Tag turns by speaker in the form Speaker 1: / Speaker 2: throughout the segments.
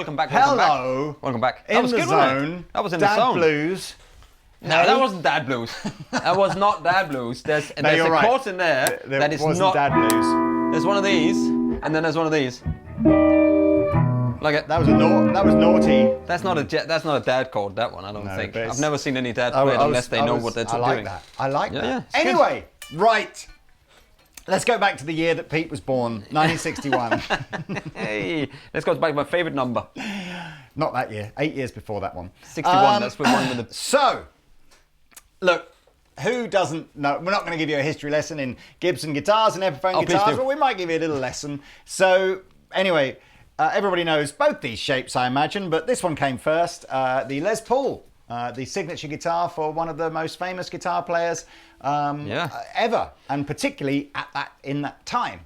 Speaker 1: welcome back.
Speaker 2: Hello.
Speaker 1: Welcome back.
Speaker 2: In the zone.
Speaker 1: That was in
Speaker 2: Dad
Speaker 1: the zone.
Speaker 2: Blues.
Speaker 1: No, that wasn't Dad Blues. That was not Dad Blues. There's
Speaker 2: you're
Speaker 1: a
Speaker 2: right.
Speaker 1: chord in there that is
Speaker 2: wasn't
Speaker 1: not.
Speaker 2: Dad Blues.
Speaker 1: There's one of these, and then there's one of these. Like it.
Speaker 2: That was naughty.
Speaker 1: That's not a dad chord. That one, I don't think.
Speaker 2: but
Speaker 1: I've never seen any dad play it unless they know what they're doing.
Speaker 2: I like that. I like that.
Speaker 1: Yeah,
Speaker 2: anyway, right. Let's go back to the year that Pete was born, 1961.
Speaker 1: Hey, let's go back to my favourite number.
Speaker 2: Not that year. 8 years before that one.
Speaker 1: 61. That's the one with the.
Speaker 2: So, look. Who doesn't know? We're not going to give you a history lesson in Gibson guitars and Epiphone guitars, but we might give you a little lesson. So, anyway, everybody knows both these shapes, I imagine, but this one came first. The Les Paul, the signature guitar for one of the most famous guitar players ever, and particularly in that time.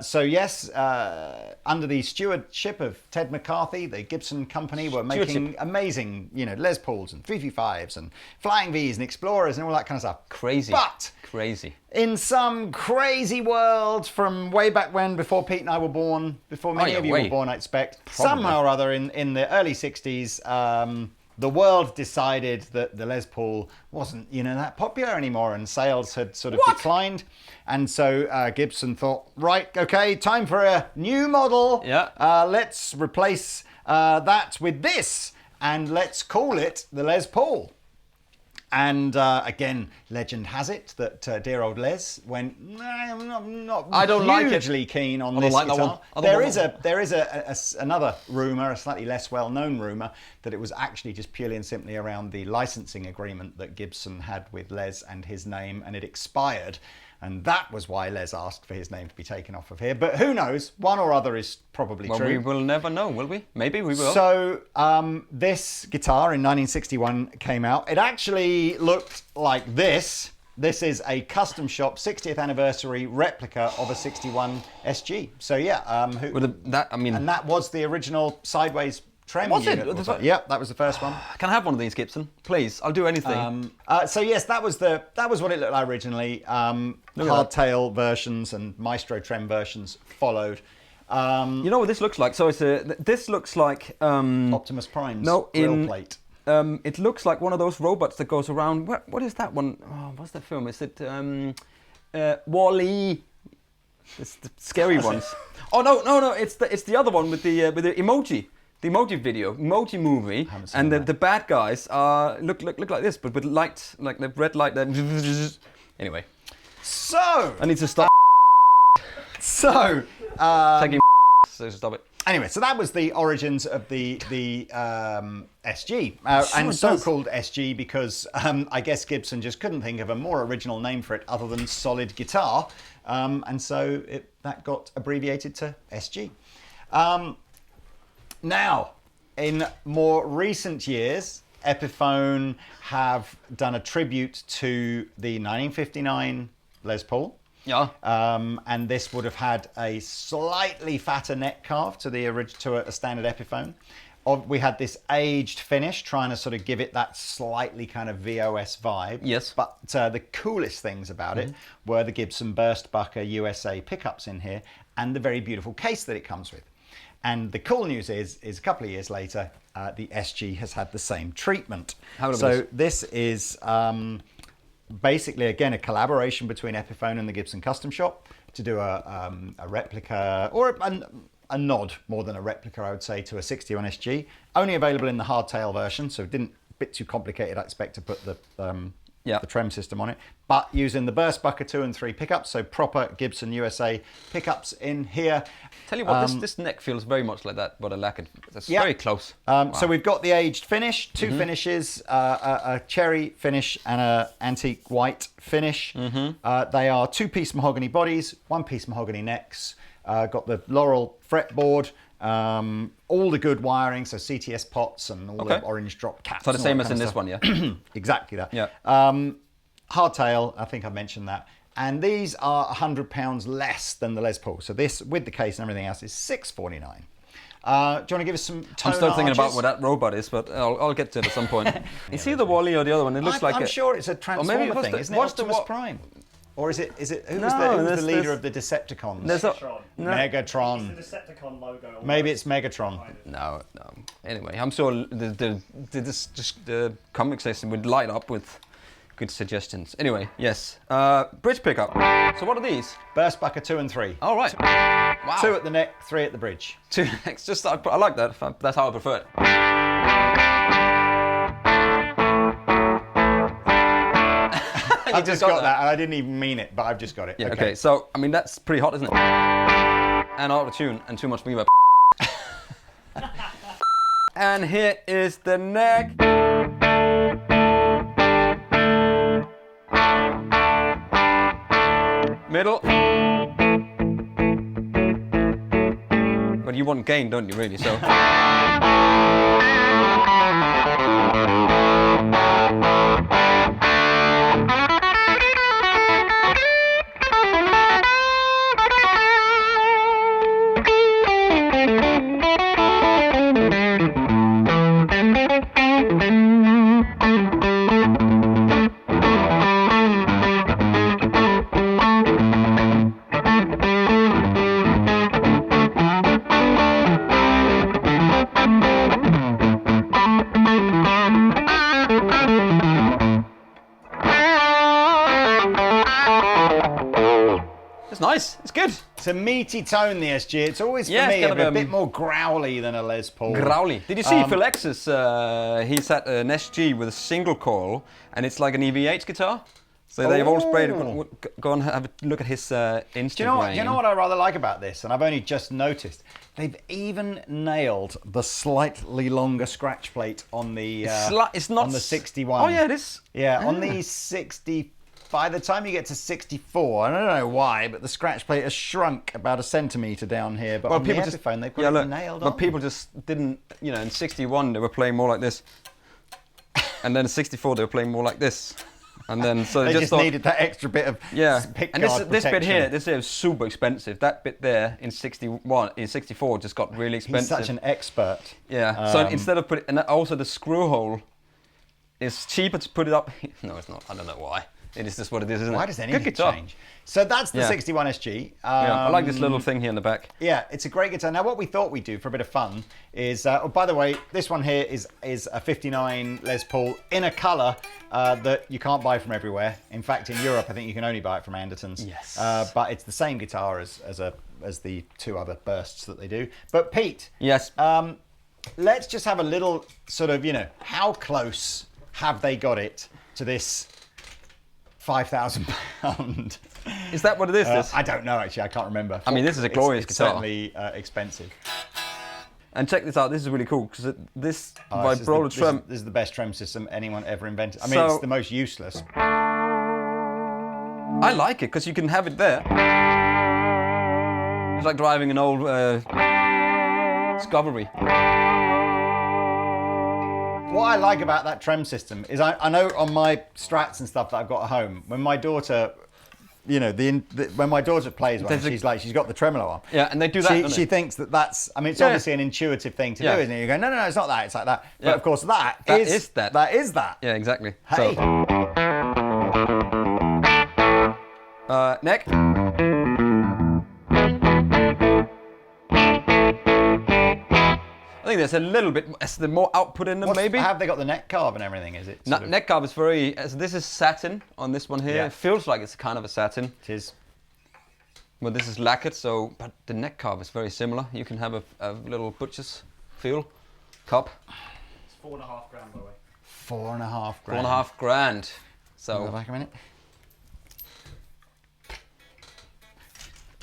Speaker 2: So yes, under the stewardship of Ted McCarthy, the Gibson company were making amazing, Les Pauls and 355s and Flying V's and Explorers and all that kind of stuff.
Speaker 1: Crazy.
Speaker 2: But
Speaker 1: crazy.
Speaker 2: In some crazy world from way back when, before Pete and I were born, before many of you were born, I expect, somehow or other in the early 60s, the world decided that the Les Paul wasn't, that popular anymore, and sales had sort of declined. And so Gibson thought, right, okay, time for a new model.
Speaker 1: Yeah.
Speaker 2: Let's replace that with this, and let's call it the Les Paul. And again, legend has it that dear old Les went, I'm not hugely keen on this guitar. There is another rumour, a slightly less well-known rumour, that it was actually just purely and simply around the licensing agreement that Gibson had with Les and his name, and it expired. And that was why Les asked for his name to be taken off of here. But who knows? One or other is probably true.
Speaker 1: We will never know, will we? Maybe we will.
Speaker 2: So this guitar in 1961 came out. It actually looked like this. This is a custom shop 60th anniversary replica of a 61 SG. So yeah, and that was the original sideways trem unit. Was it? Yeah, that was the first one.
Speaker 1: Can I have one of these, Gibson? Please, I'll do anything.
Speaker 2: So yes, that was what it looked like originally. Hardtail versions and Maestro trem versions followed.
Speaker 1: You know what this looks like? So this looks like
Speaker 2: Optimus Prime's grill plate.
Speaker 1: It looks like one of those robots that goes around. What is that one? Oh, what's that film? Is it Wall-E? It's the scary ones. Oh no! It's the other one with the emoji. The emoji video, emoji movie, and the bad guys look like this, but with light, like the red light. Anyway,
Speaker 2: so
Speaker 1: I need to stop.
Speaker 2: So
Speaker 1: taking. So stop it.
Speaker 2: Anyway, so that was the origins of the SG, and so-called SG because I guess Gibson just couldn't think of a more original name for it other than solid guitar, and so that got abbreviated to SG. Now, in more recent years, Epiphone have done a tribute to the 1959 Les Paul.
Speaker 1: Yeah.
Speaker 2: And this would have had a slightly fatter neck carve to a standard Epiphone. We had this aged finish, trying to sort of give it that slightly kind of VOS vibe.
Speaker 1: Yes.
Speaker 2: But the coolest things about it were the Gibson Burstbucker USA pickups in here and the very beautiful case that it comes with. And the cool news is a couple of years later, the SG has had the same treatment. So this is basically, again, a collaboration between Epiphone and the Gibson Custom Shop to do a replica, or a nod more than a replica, I would say, to a 61 SG. Only available in the hardtail version, so a bit too complicated, I expect, to put the trem system on it, but using the Burstbucker 2 and 3 pickups, so proper Gibson USA pickups in here.
Speaker 1: Tell you what, this neck feels very much like that, but I lack it. That's very close.
Speaker 2: Wow. So we've got the aged finish, two finishes, a cherry finish and an antique white finish. They are two-piece mahogany bodies, one-piece mahogany necks. Got the Laurel fretboard, all the good wiring, so CTS pots and all the orange drop caps.
Speaker 1: So the same as in this one, yeah?
Speaker 2: Exactly that.
Speaker 1: Yeah.
Speaker 2: Hardtail, I think I mentioned that. And these are £100 less than the Les Paul. So this, with the case and everything else, is $649. Do you want to give us some tone
Speaker 1: I'm still thinking
Speaker 2: arches?
Speaker 1: about what that robot is, but I'll get to it at some point. Is he the Wall-E or the other one? It looks like
Speaker 2: I'm sure it's a Transformer thing, isn't it? Optimus Prime. Or is it who
Speaker 1: No,
Speaker 2: was the leader of the Decepticons?
Speaker 3: Megatron.
Speaker 2: Megatron.
Speaker 3: It's the Decepticon logo. Almost.
Speaker 2: Maybe it's Megatron.
Speaker 3: Kind of.
Speaker 1: No. Anyway, I'm sure the comic section would light up with good suggestions. Anyway, yes. Bridge pickup. So what are these?
Speaker 2: Burst bucker 2 and 3.
Speaker 1: All right. Wow.
Speaker 2: 2 at the neck, 3 at the bridge.
Speaker 1: 2 necks. Just I like that. That's how I prefer it.
Speaker 2: I've just got that, and I didn't even mean it, but I've just got it.
Speaker 1: Yeah. Okay. So I mean that's pretty hot, isn't it? And out of tune and too much reverb. And here is the neck. Middle. But you want gain, don't you, really? So. It's nice. It's good.
Speaker 2: It's a meaty tone, the SG. It's always, for
Speaker 1: Yeah, it's
Speaker 2: me,
Speaker 1: kind
Speaker 2: a
Speaker 1: of,
Speaker 2: bit more growly than a Les Paul.
Speaker 1: Growly. Did you see Phil X's? He's at an SG with a single coil, and it's like an EVH guitar. So they've all sprayed it. Go and have a look at his Instagram.
Speaker 2: Do you know what I rather like about this? And I've only just noticed. They've even nailed the slightly longer scratch plate on the
Speaker 1: it's not
Speaker 2: on the 61.
Speaker 1: Oh yeah, it is.
Speaker 2: Yeah, on the 60. By the time you get to 64, I don't know why, but the scratch plate has shrunk about a centimetre down here. But on the Epiphone, they've got it nailed on.
Speaker 1: But people just didn't, in 61 they were playing more like this. And then in 64 they were playing more like this. And then so
Speaker 2: they just
Speaker 1: thought,
Speaker 2: needed that extra bit of
Speaker 1: and this bit here, this here is super expensive. That bit there in 64 just got really expensive.
Speaker 2: He's such an expert.
Speaker 1: Yeah. So instead of and also the screw hole is cheaper to put it up. No, it's not. I don't know why. It is just what it is, isn't it?
Speaker 2: Why does anything change? So that's the 61 SG.
Speaker 1: I like this little thing here in the back.
Speaker 2: Yeah, it's a great guitar. Now, what we thought we'd do for a bit of fun is, by the way, this one here is a 59 Les Paul in a colour that you can't buy from everywhere. In fact, in Europe, I think you can only buy it from Andertons.
Speaker 1: Yes.
Speaker 2: But it's the same guitar as the 2 other bursts that they do. But Pete.
Speaker 1: Yes.
Speaker 2: Let's just have a little sort of, how close have they got it to this £5,000?
Speaker 1: Is that what it is?
Speaker 2: I don't know, actually. I can't remember.
Speaker 1: I mean, this is a glorious
Speaker 2: it's
Speaker 1: guitar.
Speaker 2: Certainly expensive.
Speaker 1: And check this out. This is really cool because this
Speaker 2: this
Speaker 1: vibrola trem.
Speaker 2: This is the best trem system anyone ever invented. I mean,
Speaker 1: So-
Speaker 2: it's the most useless.
Speaker 1: I like it because you can have it there. It's like driving an old Discovery.
Speaker 2: What I like about that trem system is I know on my Strats and stuff that I've got at home, when my daughter, when my daughter plays one, she's got the tremolo on.
Speaker 1: Yeah, and they do that.
Speaker 2: She thinks that's. I mean, it's obviously an intuitive thing to do, isn't it? You go, no, it's not that. It's like that. But of course, that is that. That is that.
Speaker 1: Yeah, exactly.
Speaker 2: Hey.
Speaker 1: So, neck. I think there's a little bit more output in them, maybe.
Speaker 2: Have they got the neck carve and everything? Is it?
Speaker 1: Neck carve is very. This is satin on this one here.
Speaker 2: Yeah.
Speaker 1: It feels like it's kind of a satin.
Speaker 2: It is.
Speaker 1: Well, this is lacquered, but the neck carve is very similar. You can have a little butcher's feel cup.
Speaker 3: It's £4.5 grand, by the way.
Speaker 2: £4.5 grand.
Speaker 1: £4.5 grand. So.
Speaker 2: Go back a minute.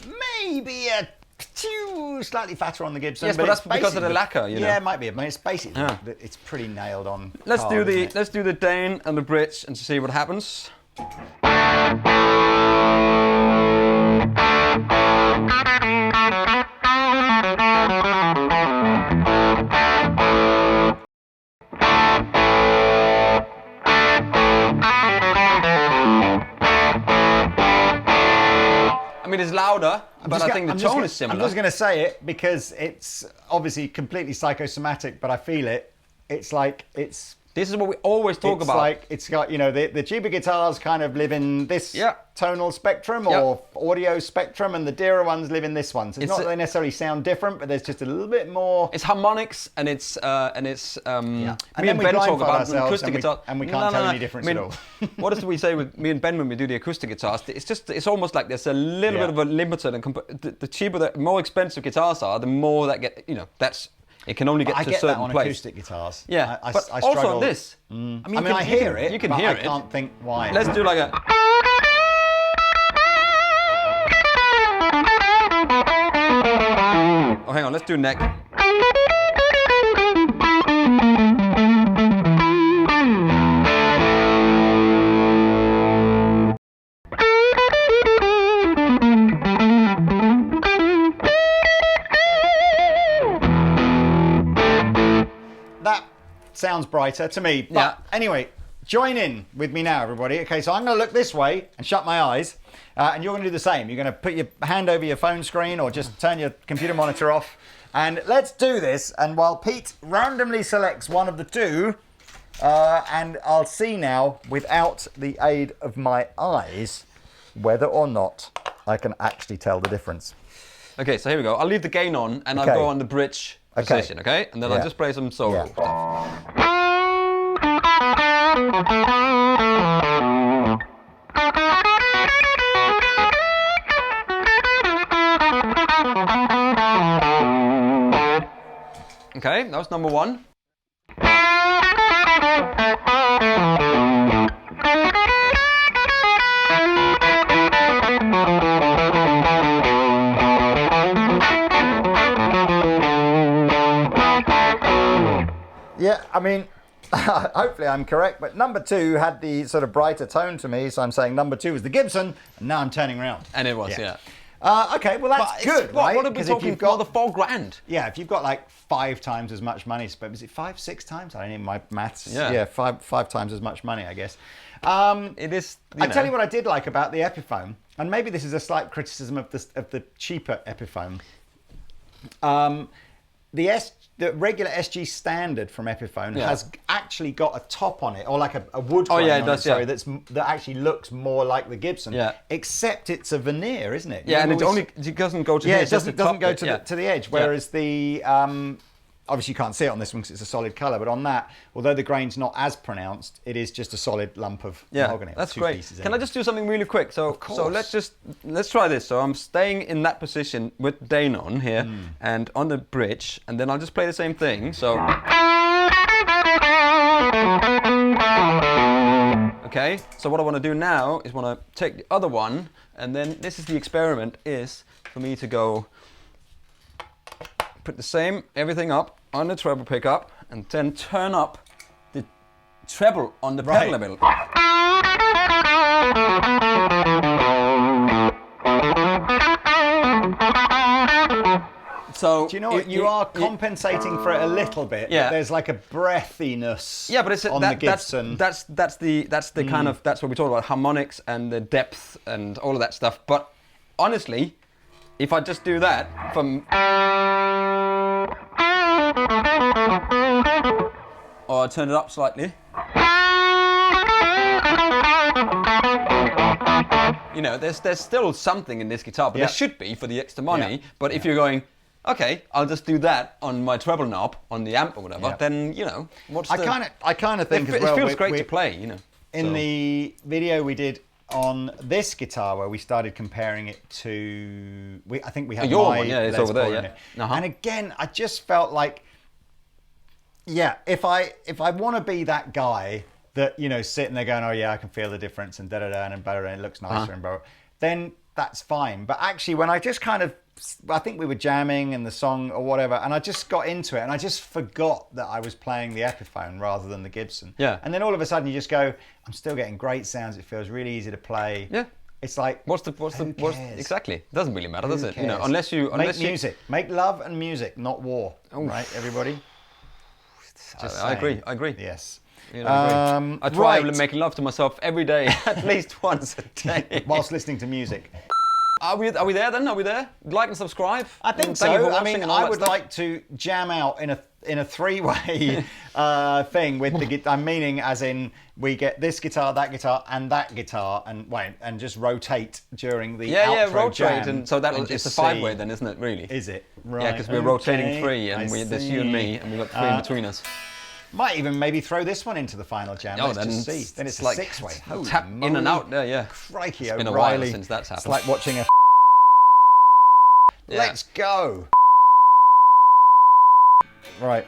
Speaker 2: Maybe a slightly fatter on the Gibson.
Speaker 1: Yes, but that's because of the lacquer,
Speaker 2: Yeah, it might be. I mean, it's basically it's pretty nailed on.
Speaker 1: Let's do the Dane and the bridge and see what happens. I mean, it's louder, but I think the tone is similar.
Speaker 2: I'm just going to say it because it's obviously completely psychosomatic, but I feel it. It's like it's
Speaker 1: This is what we always talk
Speaker 2: It's
Speaker 1: about.
Speaker 2: like, it's got, you know, the cheaper guitars kind of live in this tonal spectrum or audio spectrum, and the dearer ones live in this one. So it's not that they necessarily sound different, but there's just a little bit more.
Speaker 1: It's harmonics, and it's
Speaker 2: And
Speaker 1: me
Speaker 2: then
Speaker 1: and
Speaker 2: we
Speaker 1: Ben talk
Speaker 2: blindfold
Speaker 1: about
Speaker 2: ourselves
Speaker 1: acoustic guitar,
Speaker 2: and we can't tell any difference at all.
Speaker 1: What is it we say with me and Ben when we do the acoustic guitars? It's almost like there's a little bit of a limiter, and the cheaper, the more expensive guitars are, the more that get, you know, it can only get to a certain
Speaker 2: that on
Speaker 1: place.
Speaker 2: acoustic guitars.
Speaker 1: Yeah,
Speaker 2: I
Speaker 1: but
Speaker 2: struggle.
Speaker 1: also on this.
Speaker 2: I mean, I hear it.
Speaker 1: You can
Speaker 2: but
Speaker 1: hear
Speaker 2: I
Speaker 1: it.
Speaker 2: can't think why.
Speaker 1: Let's do like a. Oh, hang on. Let's do neck.
Speaker 2: That sounds brighter to me. But anyway, join in with me now, everybody. Okay, so I'm going to look this way and shut my eyes. And you're going to do the same. You're going to put your hand over your phone screen or just turn your computer monitor off. And let's do this. And while Pete randomly selects one of the two, and I'll see now, without the aid of my eyes, whether or not I can actually tell the difference.
Speaker 1: Okay, so here we go. I'll leave the gain on, and I'll go on the bridge position, okay? And then I'll just play some solo stuff. Okay, that was number one.
Speaker 2: Yeah, I mean, hopefully I'm correct, but number two had the sort of brighter tone to me, so I'm saying number two was the Gibson, and now I'm turning around.
Speaker 1: And it was,
Speaker 2: Okay, well that's good, right?
Speaker 1: What are we talking for? The $4,000?
Speaker 2: Yeah, if you've got like 5 times as much money, is it 5, 6 times? I don't know my maths.
Speaker 1: Yeah,
Speaker 2: five times as much money, I guess.
Speaker 1: It is.
Speaker 2: I tell you what I did like about the Epiphone, and maybe this is a slight criticism of the cheaper Epiphone. The regular SG standard from Epiphone has actually got a top on it, or like a wood grain on it, sorry, that actually looks more like the Gibson. Yeah. Except it's a veneer, isn't it?
Speaker 1: Yeah, and it doesn't go to the edge.
Speaker 2: It doesn't go to the edge. Whereas the obviously you can't see it on this one because it's a solid colour, but on that, although the grain's not as pronounced, it is just a solid lump of mahogany.
Speaker 1: That's great. Can I just do something really quick? So let's try this. So I'm staying in that position with Dane on here and on the bridge, and then I'll just play the same thing. So okay. So what I want to do now is want to take the other one, and then this is the experiment, is for me to go put the same everything up on the treble pickup, and then turn up the treble on the pedal level. So
Speaker 2: do you know what? You are compensating for it a little bit.
Speaker 1: Yeah.
Speaker 2: There's like a breathiness.
Speaker 1: Yeah, but it's
Speaker 2: on the Gibson.
Speaker 1: That's the kind of, that's what we talk about, harmonics and the depth and all of that stuff. But honestly, if I just do that from, or I turn it up slightly, you know, there's still something in this guitar, but there should be for the extra money. But if you're going, okay, I'll just do that on my treble knob on the amp or whatever, then, you know,
Speaker 2: I kind of think as well.
Speaker 1: It feels great to play, you know.
Speaker 2: In the video we did on this guitar, where we started comparing it to, I think we had
Speaker 1: your
Speaker 2: my
Speaker 1: one, it's
Speaker 2: Les
Speaker 1: over there,
Speaker 2: Paul in it. And again, I just felt like, if I want to be that guy that, you know, sitting there going, oh yeah, I can feel the difference and da-da-da and better and it looks nicer and blah, then that's fine. But actually, when I just kind of, I think we were jamming in the song or whatever, and I just got into it and I just forgot that I was playing the Epiphone rather than the Gibson. Yeah. And then all of a sudden you just go, I'm still getting great sounds. It feels really easy to play.
Speaker 1: Yeah.
Speaker 2: It's like,
Speaker 1: what's exactly? It doesn't really matter, does it? You know, unless
Speaker 2: make music, make love and music, not war. Right, everybody.
Speaker 1: I agree.
Speaker 2: Yes.
Speaker 1: You know, I try to make love to myself every day, at least once a day,
Speaker 2: whilst listening to music.
Speaker 1: Are we there then? Are we there? Like and subscribe.
Speaker 2: I think
Speaker 1: And
Speaker 2: so.
Speaker 1: thank you for
Speaker 2: I
Speaker 1: watching
Speaker 2: mean,
Speaker 1: and all
Speaker 2: I
Speaker 1: that
Speaker 2: would
Speaker 1: stuff.
Speaker 2: like to jam out in a three-way thing with the guitar. I'm meaning as in we get this guitar, and that guitar, and just rotate during the outro
Speaker 1: rotate,
Speaker 2: jam.
Speaker 1: and so that it's
Speaker 2: just
Speaker 1: a five-way
Speaker 2: see-
Speaker 1: then, isn't it? Really?
Speaker 2: Is it? Right.
Speaker 1: Yeah, because we're rotating three,
Speaker 2: I
Speaker 1: and there's you and me, and we've got three in between us.
Speaker 2: Might even maybe throw this one into the final jam.
Speaker 1: Oh,
Speaker 2: Let's
Speaker 1: then
Speaker 2: just see.
Speaker 1: it's
Speaker 2: Then it's a
Speaker 1: like
Speaker 2: six-way. Holy
Speaker 1: tap in
Speaker 2: moly.
Speaker 1: and out there, yeah.
Speaker 2: Crikey,
Speaker 1: It's been a
Speaker 2: O'Reilly.
Speaker 1: while since that's
Speaker 2: It's
Speaker 1: happened.
Speaker 2: like watching a.
Speaker 1: Yeah.
Speaker 2: Let's go. Right.